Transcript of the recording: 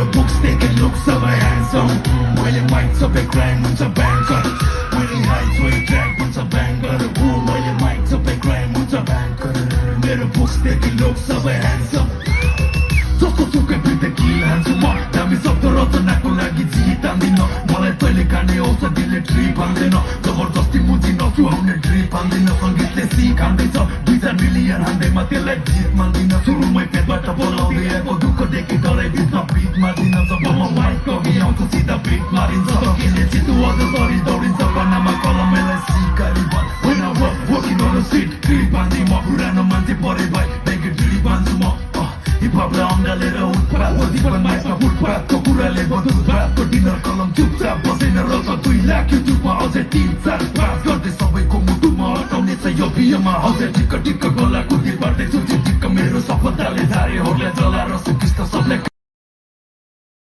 मेरो बुक्स देखे लुक सबै ह्यान्डसम मैले माइक सबै क्राइम हुन्छ ब्याङ्कर मैले हाइट मैले ट्र्याक हुन्छ ब्याङ्कर मैले माइक सबै क्राइम हुन्छ ब्याङ्कर मेरो बुक्स देखे लुक सबै ह्यान्डसम जस्तो सुकै बिर्दै किल हान्छु म दामी शब्द रचनाको लागि जित हान्दिन मलाई तैँले खाने औषधिले ट्रिप हान्दैन जबरजस्ती मुजी नचुहाउने ड्रिप हान्दिन सङ्गीतले सिक हान्दैछ 2-4 मिलियन हान्दैमा त्यसलाई जित मान्दिन सुरुमै पेटबाट बोलाउँदै आएको दुःख देखि डराइ बित्न बिट मार्दिन जब म माइक अघि आउँछु सिधा बिट मारिन्छ सकिने चितु अझ सरी दौडिन्छ पन्नामा कलमलाई सिकारी बन होइन वर्किङ अन सिट ट्रिप हान्दै म पुरानो मान्छे परे भाइ ब्याङ्केट ट्रिप हान्छु म हिपहपलाई अङ्गालेर उत्पात जीवन माइकमा फुटपातको कुराले बदुलपातको डिनर कलम चुपचाप बसेन रक 2 लाख युट्युबमा अझै 3-4-5 गर्दै सबैको मुटुमा अटाउने छ यो बियोमा अझै टिक्क टिक्क गलाको दिल बाँड्दैछु टिक्क मेरो सफलताले धारेहरूलाई जलाएर सुकिस्त सबलाई